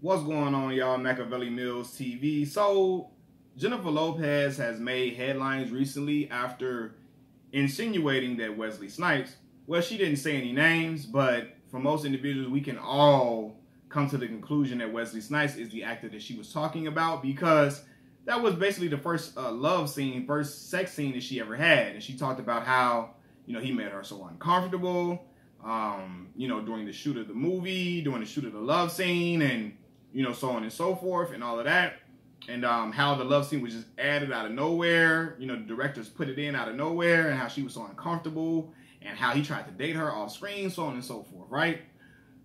What's going on, y'all? Machiavelli Mills TV. So, Jennifer Lopez has made headlines recently after insinuating that Wesley Snipes, well, she didn't say any names, but for most individuals, we can all come to the conclusion that Wesley Snipes is the actor that she was talking about, because that was basically the first love scene, first sex scene that she ever had. And she talked about how, he made her so uncomfortable, during the shoot of the movie, during the shoot of the love scene, and, so on and so forth, and all of that. And how the love scene was just added out of nowhere. The directors put it in out of nowhere, and how she was so uncomfortable, and how he tried to date her off screen, so on and so forth, right?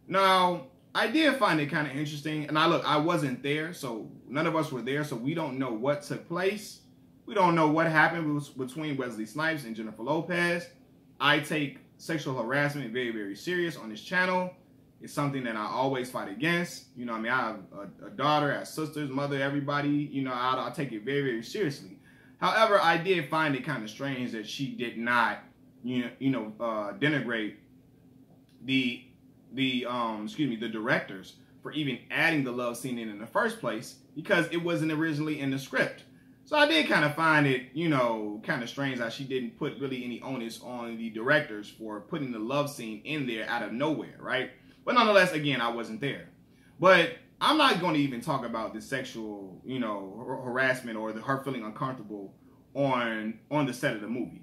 Now, I did find it kind of interesting. And I wasn't there, so none of us were there, so we don't know what took place. We don't know what happened between Wesley Snipes and Jennifer Lopez. I take sexual harassment very, very serious on this channel. It's something that I always fight against. I have a daughter, I have sisters, mother, everybody. I take it very, very seriously. However, I did find it kind of strange that she did not, denigrate the directors for even adding the love scene in the first place, because it wasn't originally in the script. So I did kind of find it, kind of strange that she didn't put really any onus on the directors for putting the love scene in there out of nowhere, right? But nonetheless, again, I wasn't there. But I'm not going to even talk about the sexual, harassment or her feeling uncomfortable on the set of the movie.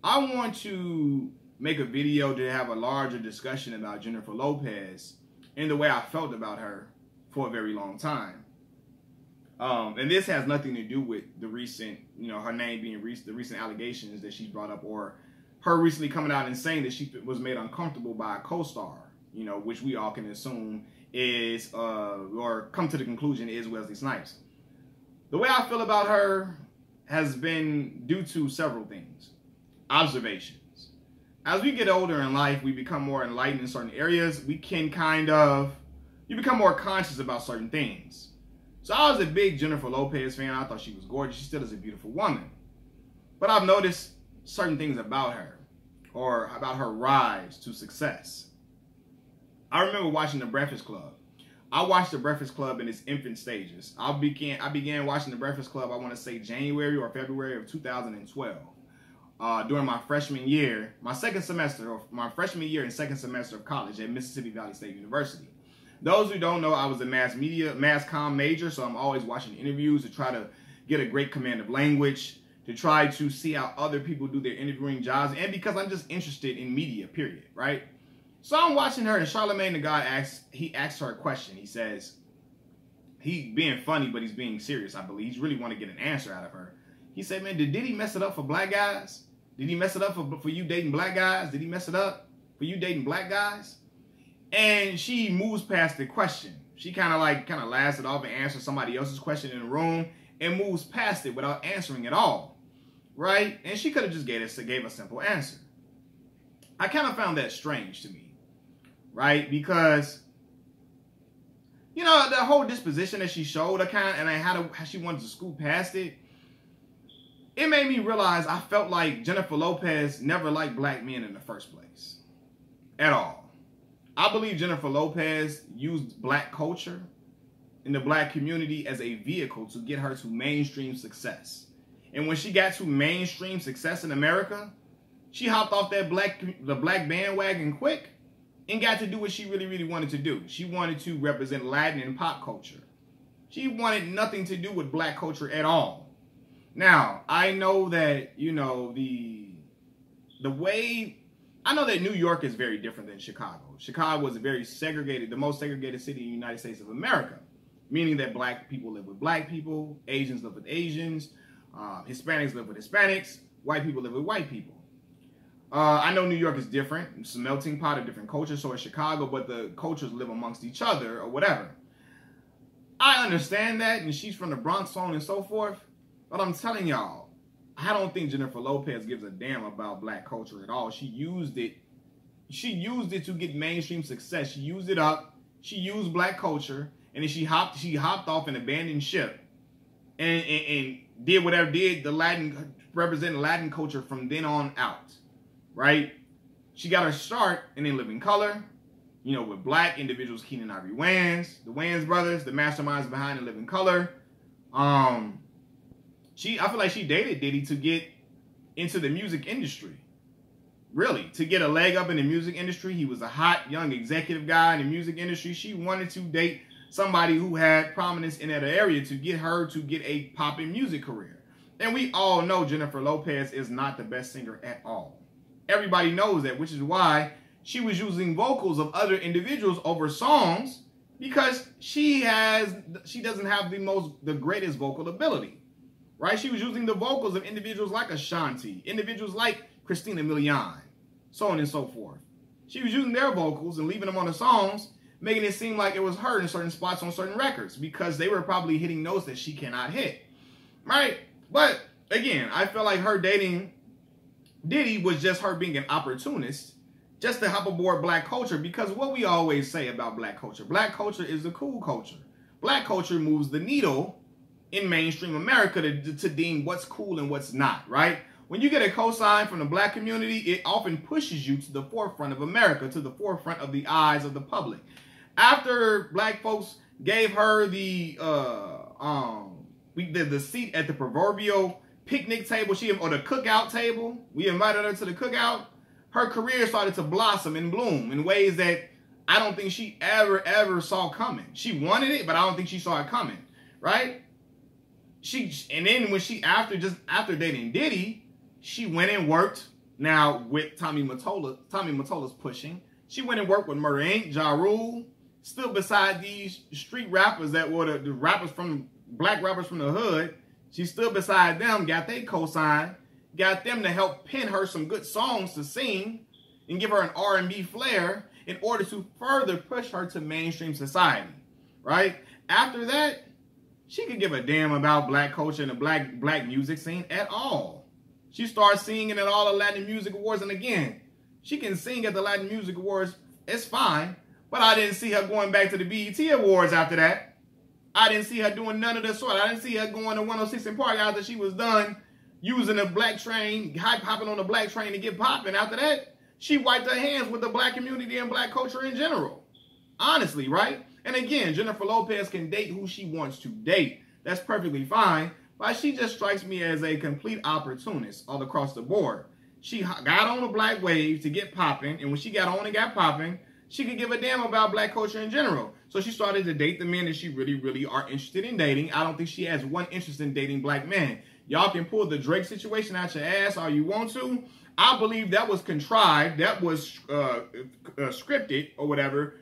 I want to make a video to have a larger discussion about Jennifer Lopez and the way I felt about her for a very long time. And this has nothing to do with the recent, her name being the recent allegations that she's brought up, or her recently coming out and saying that she was made uncomfortable by a co-star, which we all can assume is, or come to the conclusion is Wesley Snipes. The way I feel about her has been due to several things. Observations. As we get older in life, we become more enlightened in certain areas. We can you become more conscious about certain things. So I was a big Jennifer Lopez fan. I thought she was gorgeous. She still is a beautiful woman. But I've noticed certain things about her, or about her rise to success. I remember watching The Breakfast Club. I watched The Breakfast Club in its infant stages. I began watching The Breakfast Club, I want to say January or February of 2012. During my freshman year, my freshman year and second semester of college at Mississippi Valley State University. Those who don't know, I was a mass comm major, so I'm always watching interviews to try to get a great command of language, to try to see how other people do their interviewing jobs, and because I'm just interested in media, period, right? So I'm watching her, and Charlamagne the God asks her a question. He says, he being funny, but he's being serious, I believe. He's really want to get an answer out of her. He said, man, did he mess it up for black guys? Did he mess it up for you dating black guys? Did he mess it up for you dating black guys? And she moves past the question. She kind of laughs it off and answers somebody else's question in the room and moves past it without answering at all, right? And she could have just gave a simple answer. I kind of found that strange to me, right? Because, the whole disposition that she showed, how she wanted to scoot past it, it made me realize I felt like Jennifer Lopez never liked black men in the first place, at all. I believe Jennifer Lopez used black culture in the black community as a vehicle to get her to mainstream success. And when she got to mainstream success in America, she hopped off the black bandwagon quick and got to do what she really, really wanted to do. She wanted to represent Latin and pop culture. She wanted nothing to do with black culture at all. Now, I know that, I know that New York is very different than Chicago. Chicago was a very segregated, the most segregated city in the United States of America, meaning that black people live with black people, Asians live with Asians, Hispanics live with Hispanics, white people live with white people. I know New York is different. It's a melting pot of different cultures, so is Chicago, but the cultures live amongst each other or whatever. I understand that, and she's from the Bronx, so on and so forth, but I'm telling y'all, I don't think Jennifer Lopez gives a damn about black culture at all. She used it to get mainstream success. She used it up. She used black culture, and then she hopped off and abandoned ship, and did whatever represented Latin culture from then on out, right? She got her start in In Living Color. you know, with black individuals, Keenan Ivory Wayans, the Wayans brothers, the masterminds behind In Living Color. I feel like she dated Diddy to get into the music industry. Really, to get a leg up in the music industry. He was a hot, young executive guy in the music industry. She wanted to date somebody who had prominence in that area to get her to get a popping music career. And we all know Jennifer Lopez is not the best singer at all. Everybody knows that, which is why she was using vocals of other individuals over songs, because she doesn't have the greatest vocal ability, right? She was using the vocals of individuals like Ashanti, individuals like Christina Milian, so on and so forth. She was using their vocals and leaving them on the songs, making it seem like it was her in certain spots on certain records, because they were probably hitting notes that she cannot hit, right? But again, I feel like her dating Diddy was just her being an opportunist, just to hop aboard black culture, because what we always say about black culture is the cool culture. Black culture moves the needle in mainstream America to deem what's cool and what's not, right? When you get a cosign from the black community, it often pushes you to the forefront of America, to the forefront of the eyes of the public. After black folks gave her the seat at the proverbial picnic table, or the cookout table, we invited her to the cookout, her career started to blossom and bloom in ways that I don't think she ever saw coming. She wanted it, but I don't think she saw it coming, right? And then when after dating Diddy, she went and worked now with Tommy Mottola's pushing. She went and worked with Murder Inc., Ja Rule, stood beside these street rappers that were the rappers black rappers from the hood. She stood beside them, got their cosign, got them to help pen her some good songs to sing and give her an R&B flair in order to further push her to mainstream society, right? After that, she could give a damn about black culture and the black music scene at all. She starts singing at all the Latin Music Awards, and again, she can sing at the Latin Music Awards, it's fine, but I didn't see her going back to the BET Awards after that. I didn't see her doing none of the sort. I didn't see her going to 106 and Park after she was done using the black train, hopping on the black train to get popping. After that, she wiped her hands with the black community and black culture in general. Honestly, right? And again, Jennifer Lopez can date who she wants to date. That's perfectly fine. But she just strikes me as a complete opportunist all across the board. She got on a black wave to get popping, and when she got on and got popping, she could give a damn about black culture in general. So she started to date the men that she really are interested in dating. I don't think she has one interest in dating black men. Y'all can pull the Drake situation out your ass all you want to. I believe that was contrived, that was scripted or whatever,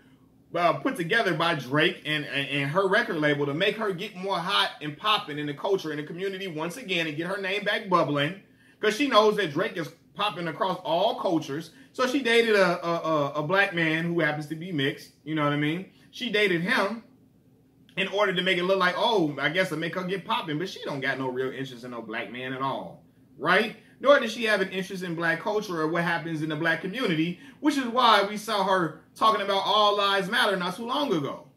put together by Drake and her record label to make her get more hot and popping in the culture, in the community once again, and get her name back bubbling, because she knows that Drake is popping across all cultures. So she dated a black man who happens to be mixed, you know what I mean? She dated him in order to make it look like, oh, I guess to make her get popping, but she don't got no real interest in no black man at all, right? Nor does she have an interest in black culture or what happens in the black community, which is why we saw her talking about All Lives Matter not too long ago.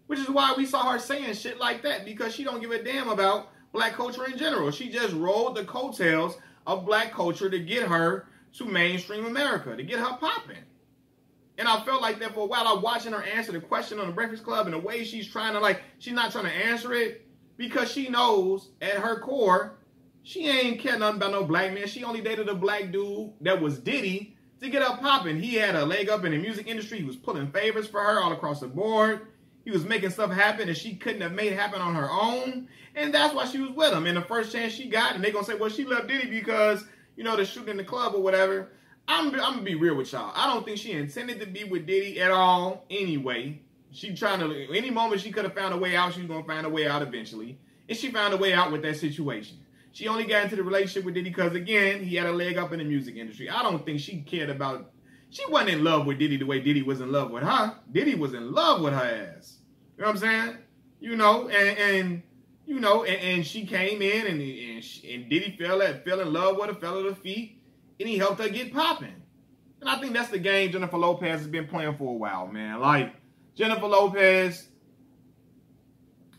Which is why we saw her saying shit like that, because she don't give a damn about black culture in general. She just rolled the coattails of black culture to get her to mainstream America, to get her popping. And I felt like that for a while. I was watching her answer the question on the Breakfast Club, and the way she's trying to, she's not trying to answer it because she knows at her core, she ain't care nothing about no black man. She only dated a black dude that was Diddy to get her popping. He had a leg up in the music industry. He was pulling favors for her all across the board. He was making stuff happen that she couldn't have made happen on her own. And that's why she was with him. And the first chance she got, and they're going to say, well, she left Diddy because, you know, the shooting in the club or whatever. I'm going to be real with y'all. I don't think she intended to be with Diddy at all anyway. She trying to, any moment she could have found a way out, she was going to find a way out eventually. And she found a way out with that situation. She only got into the relationship with Diddy because, again, he had a leg up in the music industry. I don't think she cared about, she wasn't in love with Diddy the way Diddy was in love with her. Diddy was in love with her ass. You know what I'm saying? You know, and she came in and Diddy fell in love with her, fell at her feet, and he helped her get popping. And I think that's the game Jennifer Lopez has been playing for a while, man. Like, Jennifer Lopez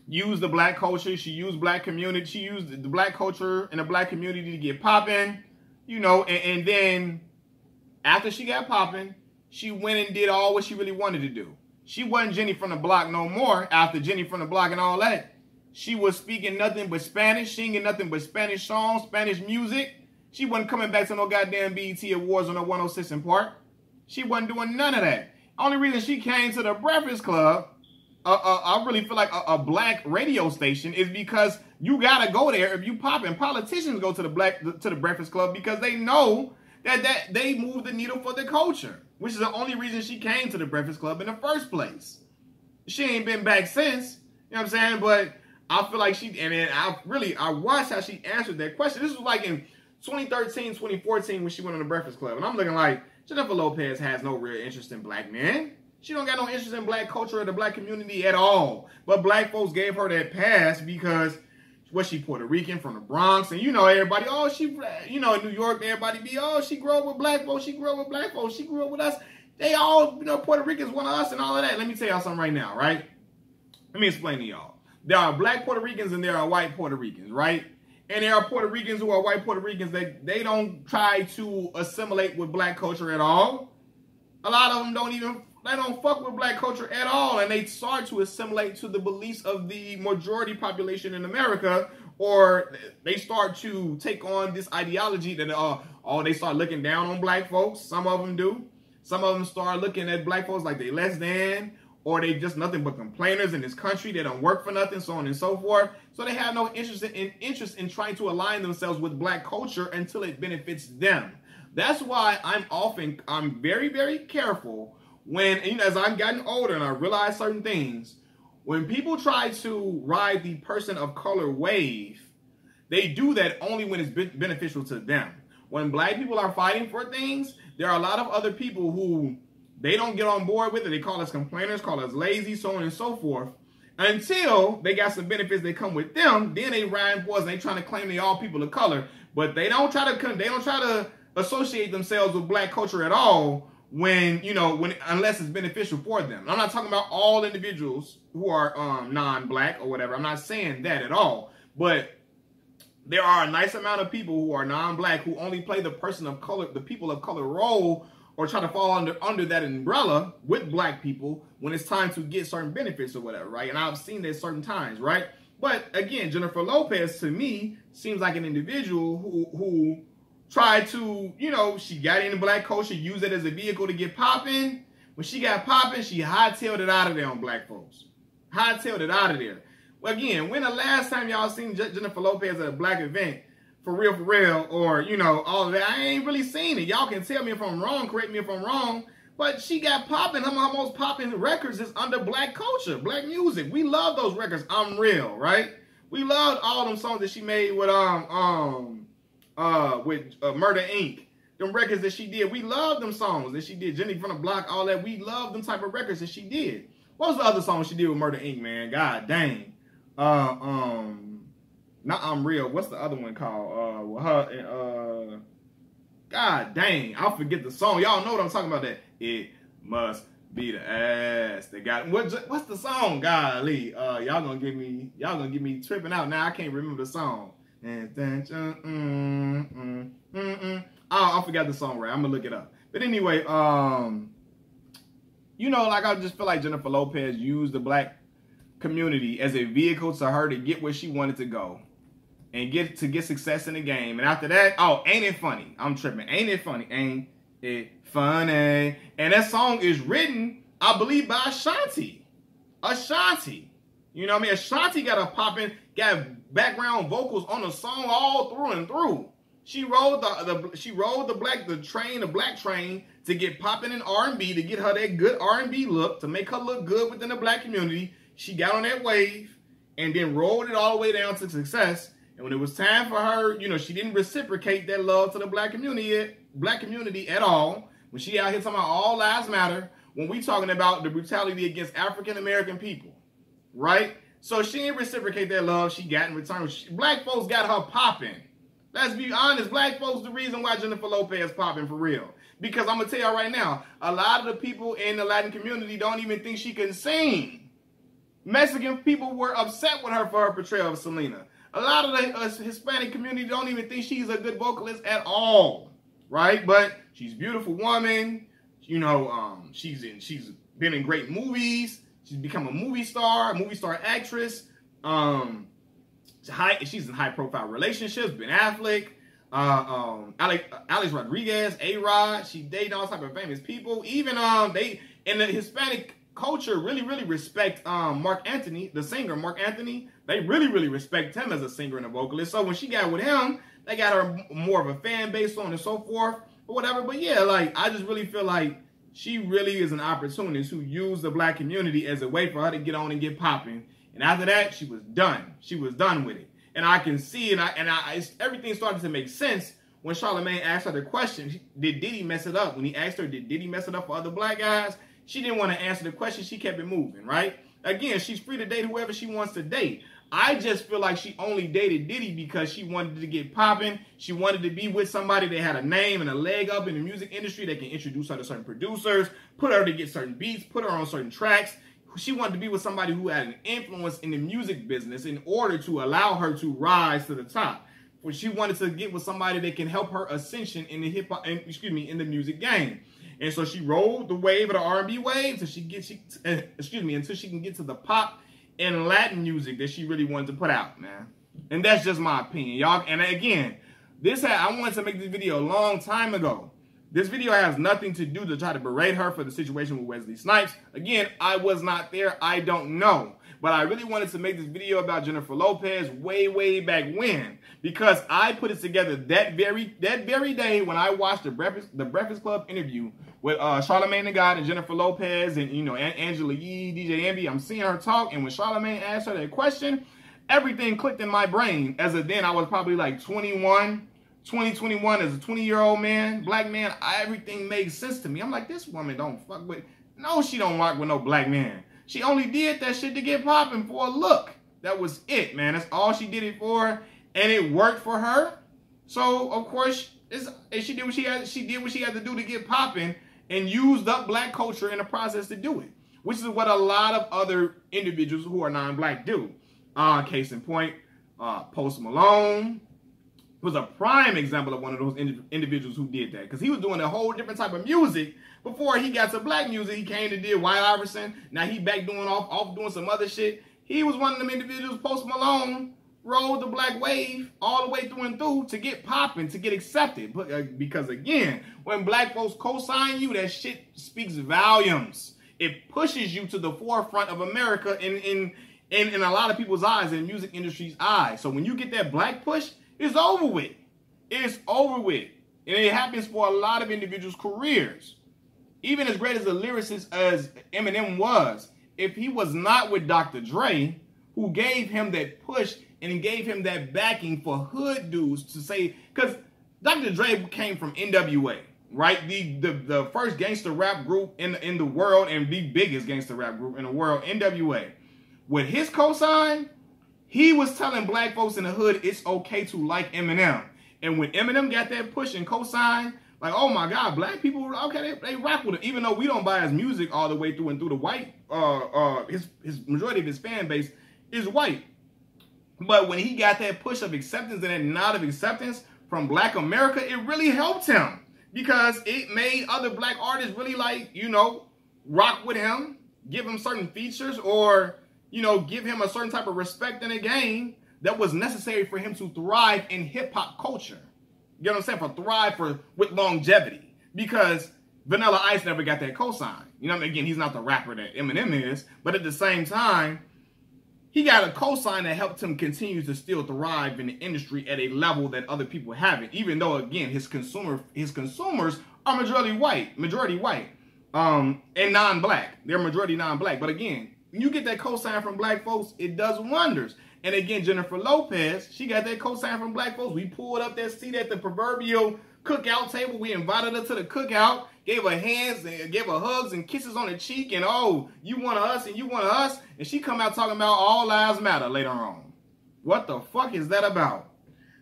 used the black culture. She used black community. She used the black culture and the black community to get popping, you know, and then after she got popping, she went and did all what she really wanted to do. She wasn't Jenny from the Block no more after Jenny from the Block and all that. She was speaking nothing but Spanish, singing nothing but Spanish songs, Spanish music. She wasn't coming back to no goddamn BET Awards on the 106 in Park. She wasn't doing none of that. Only reason she came to the Breakfast Club, I really feel like a black radio station, is because you gotta go there if you poppin'. Politicians go to the Breakfast Club because they know that they move the needle for the culture, which is the only reason she came to the Breakfast Club in the first place. She ain't been back since, you know what I'm saying? But I feel like she, and then I watched how she answered that question. This was like in 2013, 2014 when she went on the Breakfast Club, and I'm looking like, Jennifer Lopez has no real interest in black men. She don't got no interest in black culture or the black community at all. But black folks gave her that pass because she Puerto Rican from the Bronx, and everybody, she, in New York, everybody be, she grew up with black folks, she grew up with black folks, she grew up with us. They all, Puerto Ricans, one of us, and all of that. Let me tell y'all something right now, right? Let me explain to y'all. There are black Puerto Ricans and there are white Puerto Ricans, right? And there are Puerto Ricans who are white Puerto Ricans that they don't try to assimilate with black culture at all. A lot of them don't fuck with black culture at all, and they start to assimilate to the beliefs of the majority population in America, or they start to take on this ideology that they start looking down on black folks. Some of them do. Some of them start looking at black folks like they less than, or they just nothing but complainers in this country. They don't work for nothing, so on and so forth. So they have no interest in trying to align themselves with black culture until it benefits them. That's why I'm very, very careful when, as I've gotten older and I realize certain things, when people try to ride the person of color wave, they do that only when it's beneficial to them. When black people are fighting for things, there are a lot of other people who they don't get on board with it. They call us complainers, call us lazy, so on and so forth. Until they got some benefits that come with them, then they ride for us and they trying to claim they all people of color. But they don't try to associate themselves with black culture at all unless it's beneficial for them. I'm not talking about all individuals who are non-black or whatever. I'm not saying that at all. But there are a nice amount of people who are non-black who only play the person of color, the people of color role, or try to fall under that umbrella with black people when it's time to get certain benefits or whatever, right? And I've seen that certain times, right? But again, Jennifer Lopez to me seems like an individual who tried to, she got into black culture, used it as a vehicle to get popping. When she got popping, she hightailed it out of there on black folks. Hightailed it out of there. Well, again, when the last time y'all seen Jennifer Lopez at a black event, for real, or, all of that, I ain't really seen it. Y'all can tell me if I'm wrong, correct me if I'm wrong, but she got popping. Some of her most popping records is under black culture, black music. We love those records. I'm Real, right? We loved all them songs that she made with Murder Inc. Them records that she did. We love them songs that she did. Jenny from the Block, all that. We love them type of records that she did. What was the other song she did with Murder Inc., man? God dang. Not I'm Real. What's the other one called? With her God dang, I'll forget the song. Y'all know what I'm talking about. That it must be the ass that got. What's the song? Golly, y'all gonna get me tripping out now. I can't remember the song. I forgot the song. Right, I'm gonna look it up. But anyway, I just feel like Jennifer Lopez used the black community as a vehicle to her to get where she wanted to go and get success in the game. And after that, ain't it funny? I'm tripping. Ain't it funny? Ain't it funny? And that song is written, I believe, by Ashanti. Ashanti. You know what I mean? Ashanti got a popping, got background vocals on the song all through and through. She rode the black train to get popping in R&B, to get her that good R&B look, to make her look good within the black community. She got on that wave and then rolled it all the way down to success. And when it was time for her, she didn't reciprocate that love to the black community at all. When she out here talking about all lives matter, when we talking about the brutality against African American people, right? So she didn't reciprocate that love she got in return. Black folks got her popping. Let's be honest, black folks the reason why Jennifer Lopez popping for real. Because I'm gonna tell y'all right now, a lot of the people in the Latin community don't even think she can sing. Mexican people were upset with her for her portrayal of Selena. A lot of the Hispanic community don't even think she's a good vocalist at all, right? But she's a beautiful woman. She's been in great movies. She's become a movie star actress. She's in high profile relationships. Ben Affleck, Alex Rodriguez, A-Rod. She dating all type of famous people. Even they in the Hispanic culture really respect Mark Anthony, the singer Mark Anthony. They really respect him as a singer and a vocalist. So when she got with him, they got her more of a fan base, so on and so forth, or whatever. But yeah, like, I just really feel like she really is an opportunist who used the black community as a way for her to get on and get popping. And after that, she was done. She was done with it. And I can see, everything started to make sense when Charlamagne asked her the question, did Diddy mess it up? When he asked her, did Diddy mess it up for other black guys? She didn't want to answer the question. She kept it moving, right? Again, she's free to date whoever she wants to date. I just feel like she only dated Diddy because she wanted to get popping. She wanted to be with somebody that had a name and a leg up in the music industry that can introduce her to certain producers, put her to get certain beats, put her on certain tracks. She wanted to be with somebody who had an influence in the music business in order to allow her to rise to the top. Well, she wanted to get with somebody that can help her ascension in the in the music game. And so she rode the wave of the R&B wave until until she can get to the pop and Latin music that she really wanted to put out, man. And that's just my opinion, y'all. And again, I wanted to make this video a long time ago. This video has nothing to do to try to berate her for the situation with Wesley Snipes. Again, I was not there. I don't know. But I really wanted to make this video about Jennifer Lopez way back when, because I put it together that very day when I watched the Breakfast Club interview with Charlamagne the God and Jennifer Lopez and Angela Yee, DJ Envy. I'm seeing her talk, and when Charlamagne asked her that question, everything clicked in my brain. As of then, I was probably like 21 as a 20-year-old man, black man. Everything made sense to me. I'm like, this woman don't fuck with. No, she don't rock with no black man. She only did that shit to get popping for a look. That was it, man. That's all she did it for, and it worked for her. So of course, she did what she had to do to get popping, and used up black culture in the process to do it, which is what a lot of other individuals who are non-black do. Case in point, Post Malone was a prime example of one of those individuals who did that, because he was doing a whole different type of music before he got to black music. He came to did White Iverson. Now he back doing off doing some other shit. He was one of them individuals. Post Malone rode the black wave all the way through and through to get popping, to get accepted. But because again, when black folks co-sign you, that shit speaks volumes. It pushes you to the forefront of America in a lot of people's eyes, in the music industry's eyes. So when you get that black push, it's over with. It's over with. And it happens for a lot of individuals' careers. Even as great as a lyricist as Eminem was, if he was not with Dr. Dre, who gave him that push and gave him that backing for hood dudes to say, because Dr. Dre came from NWA, right? The first gangster rap group in the world, and the biggest gangster rap group in the world, NWA. With his cosign, he was telling black folks in the hood it's okay to like Eminem. And when Eminem got that push and cosign, like, oh my God, black people, okay, they rock with him. Even though we don't buy his music all the way through and through, the white, his majority of his fan base is white. But when he got that push of acceptance and that nod of acceptance from black America, it really helped him, because it made other black artists really rock with him, give him certain features, or, give him a certain type of respect in the game that was necessary for him to thrive in hip hop culture. You know what I'm saying? Thrive with longevity. Because Vanilla Ice never got that cosign. Again, he's not the rapper that Eminem is, but at the same time, he got a cosign that helped him continue to still thrive in the industry at a level that other people haven't. Even though, again, his consumers are majority white, and non-black. They're majority non-black. But again, when you get that cosign from black folks, it does wonders. And again, Jennifer Lopez, she got that cosign from black folks. We pulled up that seat at the proverbial cookout table. We invited her to the cookout, gave her hands, and gave her hugs and kisses on the cheek, and oh, you one of us and you one of us. And she come out talking about all lives matter later on. What the fuck is that about?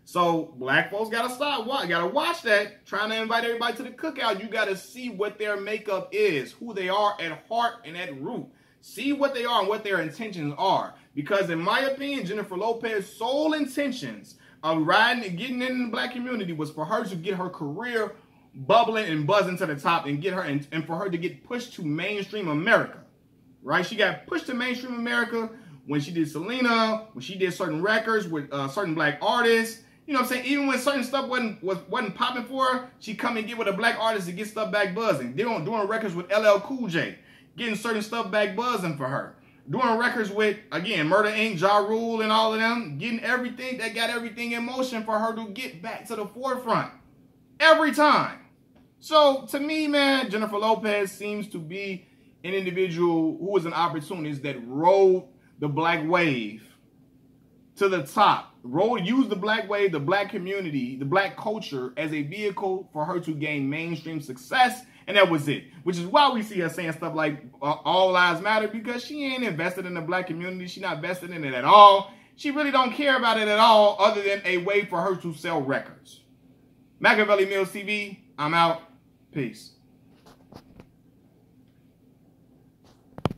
So black folks gotta stop. Gotta watch that. Trying to invite everybody to the cookout. You gotta see what their makeup is, who they are at heart and at root. See what they are and what their intentions are. Because in my opinion, Jennifer Lopez's sole intentions of riding and getting in the black community was for her to get her career bubbling and buzzing to the top and get her and for her to get pushed to mainstream America, right? She got pushed to mainstream America when she did Selena, when she did certain records with certain black artists. You know what I'm saying? Even when certain stuff wasn't popping for her, she come and get with a black artist to get stuff back buzzing. Doing records with LL Cool J, getting certain stuff back buzzing for her. Doing records with, again, Murder Inc., Ja Rule, and all of them, getting everything that got everything in motion for her to get back to the forefront every time. So to me, man, Jennifer Lopez seems to be an individual who is an opportunist that rode the black wave to the top. Use the black wave, the black community, the black culture as a vehicle for her to gain mainstream success. And that was it. Which is why we see her saying stuff like all lives matter, because she ain't invested in the black community. She's not vested in it at all. She really don't care about it at all other than a way for her to sell records. Machiavelli Mills TV, I'm out. Peace.